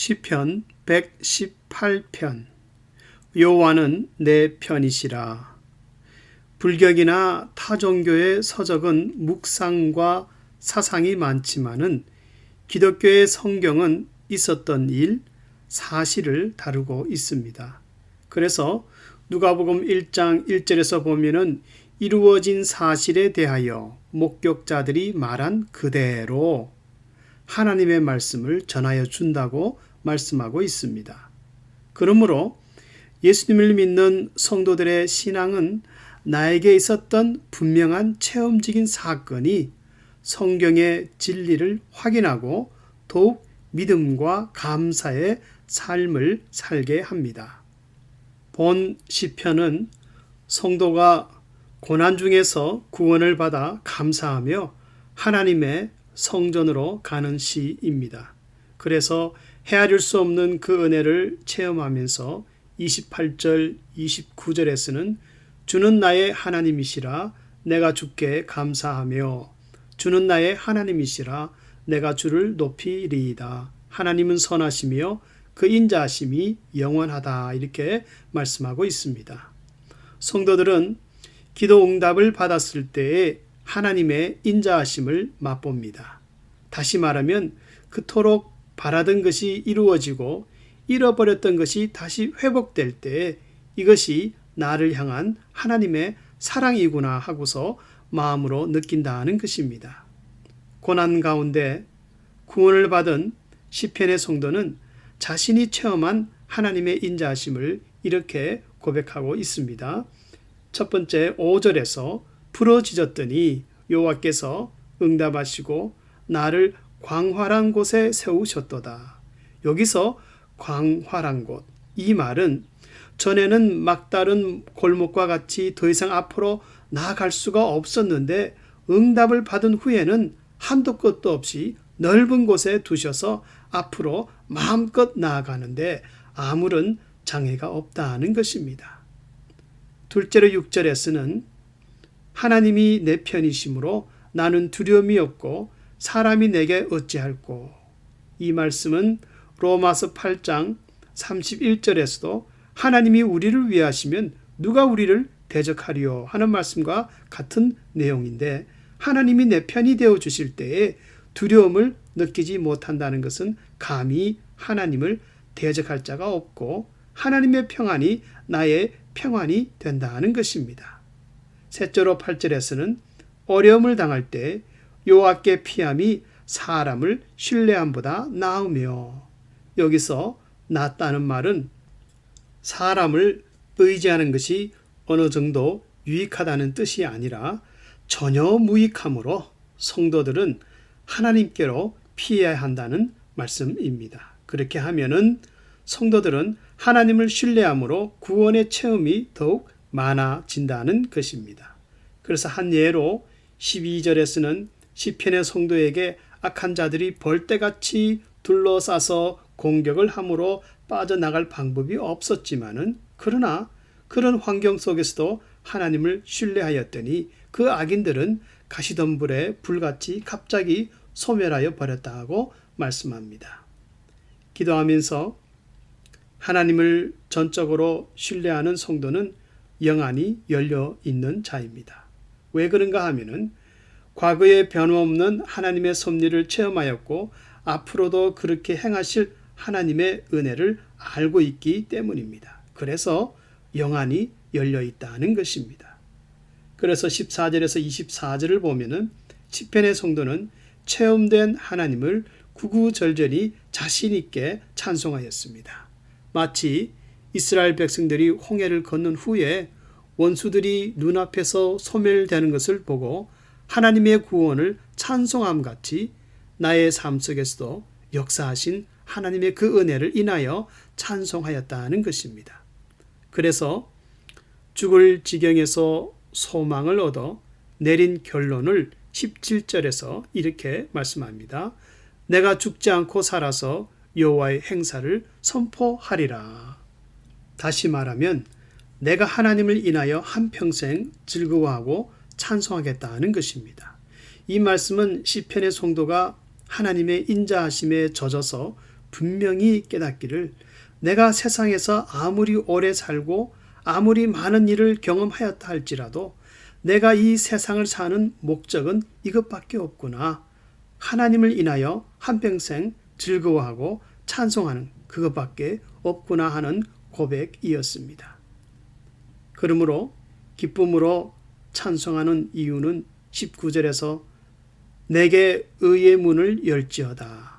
시편 118편. 여호와는 내 편이시라. 불격이나 타 종교의 서적은 묵상과 사상이 많지만은 기독교의 성경은 있었던 일, 사실을 다루고 있습니다. 그래서 누가복음 1장 1절에서 보면은 이루어진 사실에 대하여 목격자들이 말한 그대로 하나님의 말씀을 전하여 준다고 말씀하고 있습니다. 그러므로 예수님을 믿는 성도들의 신앙은 나에게 있었던 분명한 체험적인 사건이 성경의 진리를 확인하고 더욱 믿음과 감사의 삶을 살게 합니다. 본 시편은 성도가 고난 중에서 구원을 받아 감사하며 하나님의 성전으로 가는 시입니다. 그래서 헤아릴 수 없는 그 은혜를 체험하면서 28절, 29절에서는 주는 나의 하나님이시라 내가 주께 감사하며 주는 나의 하나님이시라 내가 주를 높이리이다. 하나님은 선하시며 그 인자하심이 영원하다. 이렇게 말씀하고 있습니다. 성도들은 기도 응답을 받았을 때에 하나님의 인자하심을 맛봅니다. 다시 말하면 그토록 바라던 것이 이루어지고 잃어버렸던 것이 다시 회복될 때 이것이 나를 향한 하나님의 사랑이구나 하고서 마음으로 느낀다는 것입니다. 고난 가운데 구원을 받은 시편의 성도는 자신이 체험한 하나님의 인자하심을 이렇게 고백하고 있습니다. 첫 번째 5절에서 부러지졌더니 여호와께서 응답하시고 나를 광활한 곳에 세우셨도다. 여기서 광활한 곳, 이 말은 전에는 막다른 골목과 같이 더 이상 앞으로 나아갈 수가 없었는데 응답을 받은 후에는 한도 끝도 없이 넓은 곳에 두셔서 앞으로 마음껏 나아가는데 아무런 장애가 없다는 것입니다. 둘째로 6절에서는 하나님이 내 편이시므로 나는 두려움이 없고 사람이 내게 어찌할꼬. 이 말씀은 로마서 8장 31절에서도 하나님이 우리를 위하시면 누가 우리를 대적하리요 하는 말씀과 같은 내용인데 하나님이 내 편이 되어 주실 때에 두려움을 느끼지 못한다는 것은 감히 하나님을 대적할 자가 없고 하나님의 평안이 나의 평안이 된다는 것입니다. 셋째로 8절에서는 어려움을 당할 때 여호와께 피함이 사람을 신뢰함보다 나으며, 여기서 낫다는 말은 사람을 의지하는 것이 어느 정도 유익하다는 뜻이 아니라 전혀 무익함으로 성도들은 하나님께로 피해야 한다는 말씀입니다. 그렇게 하면은 성도들은 하나님을 신뢰함으로 구원의 체험이 더욱 많아진다는 것입니다. 그래서 한 예로 12절에서는 시편의 성도에게 악한 자들이 벌떼같이 둘러싸서 공격을 함으로 빠져나갈 방법이 없었지만은 그러나 그런 환경 속에서도 하나님을 신뢰하였더니 그 악인들은 가시덤불에 불같이 갑자기 소멸하여 버렸다고 말씀합니다. 기도하면서 하나님을 전적으로 신뢰하는 성도는 영안이 열려 있는 자입니다. 왜 그런가 하면은 과거에 변함없는 하나님의 섭리를 체험하였고 앞으로도 그렇게 행하실 하나님의 은혜를 알고 있기 때문입니다. 그래서 영안이 열려 있다는 것입니다. 그래서 14절에서 24절을 보면은 시편의 성도는 체험된 하나님을 구구절절히 자신 있게 찬송하였습니다. 마치 이스라엘 백성들이 홍해를 건넌 후에 원수들이 눈앞에서 소멸되는 것을 보고 하나님의 구원을 찬송함 같이 나의 삶 속에서도 역사하신 하나님의 그 은혜를 인하여 찬송하였다는 것입니다. 그래서 죽을 지경에서 소망을 얻어 내린 결론을 17절에서 이렇게 말씀합니다. 내가 죽지 않고 살아서 여호와의 행사를 선포하리라. 다시 말하면 내가 하나님을 인하여 한평생 즐거워하고 찬송하겠다는 것입니다. 이 말씀은 시편의 성도가 하나님의 인자하심에 젖어서 분명히 깨닫기를 내가 세상에서 아무리 오래 살고 아무리 많은 일을 경험하였다 할지라도 내가 이 세상을 사는 목적은 이것밖에 없구나. 하나님을 인하여 한평생 즐거워하고 찬송하는 그것밖에 없구나 하는 고백이었습니다. 그러므로 기쁨으로 찬송하는 이유는 19절에서 내게 의의 문을 열지어다.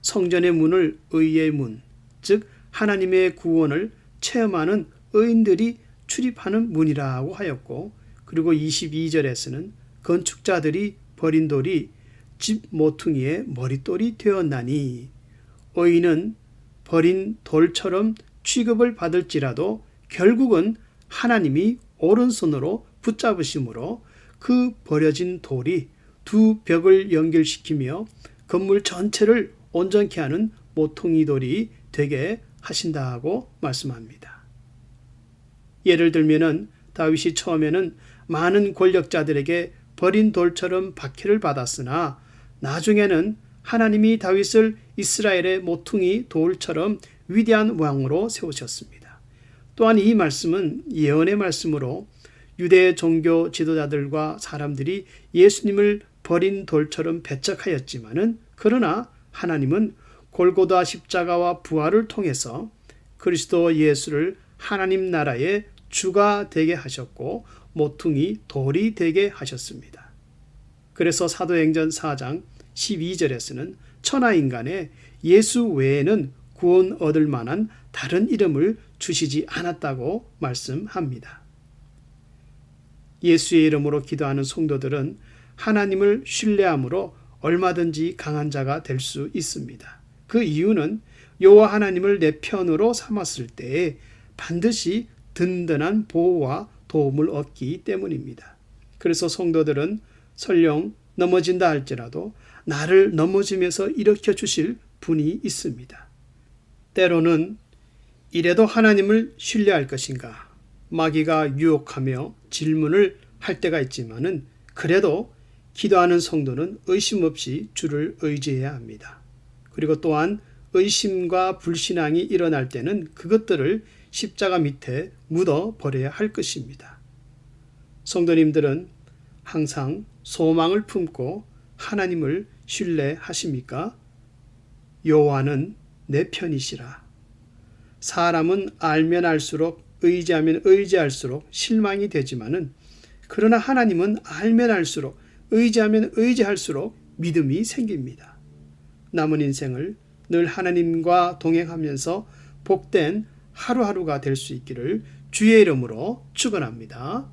성전의 문을 의의 문, 즉 하나님의 구원을 체험하는 의인들이 출입하는 문이라고 하였고, 그리고 22절에서는 건축자들이 버린 돌이 집 모퉁이의 머릿돌이 되었나니 의인은 버린 돌처럼 취급을 받을지라도 결국은 하나님이 오른손으로 붙잡으심으로 그 버려진 돌이 두 벽을 연결시키며 건물 전체를 온전케 하는 모퉁이 돌이 되게 하신다고 말씀합니다. 예를 들면은 다윗이 처음에는 많은 권력자들에게 버린 돌처럼 박해를 받았으나 나중에는 하나님이 다윗을 이스라엘의 모퉁이 돌처럼 위대한 왕으로 세우셨습니다. 또한 이 말씀은 예언의 말씀으로 유대 종교 지도자들과 사람들이 예수님을 버린 돌처럼 배척하였지만은 그러나 하나님은 골고다 십자가와 부활을 통해서 그리스도 예수를 하나님 나라의 주가 되게 하셨고 모퉁이 돌이 되게 하셨습니다. 그래서 사도행전 4장 12절에서는 천하인간에 예수 외에는 구원 얻을 만한 다른 이름을 주시지 않았다고 말씀합니다. 예수의 이름으로 기도하는 성도들은 하나님을 신뢰함으로 얼마든지 강한 자가 될 수 있습니다. 그 이유는 여호와 하나님을 내 편으로 삼았을 때에 반드시 든든한 보호와 도움을 얻기 때문입니다. 그래서 성도들은 설령 넘어진다 할지라도 나를 넘어지면서 일으켜 주실 분이 있습니다. 때로는 이래도 하나님을 신뢰할 것인가? 마귀가 유혹하며 질문을 할 때가 있지만은 그래도 기도하는 성도는 의심 없이 주를 의지해야 합니다. 그리고 또한 의심과 불신앙이 일어날 때는 그것들을 십자가 밑에 묻어 버려야 할 것입니다. 성도님들은 항상 소망을 품고 하나님을 신뢰하십니까? 여호와는 내 편이시라. 사람은 알면 알수록 의지하면 의지할수록 실망이 되지만은 그러나 하나님은 알면 알수록 의지하면 의지할수록 믿음이 생깁니다. 남은 인생을 늘 하나님과 동행하면서 복된 하루하루가 될 수 있기를 주의 이름으로 축원합니다.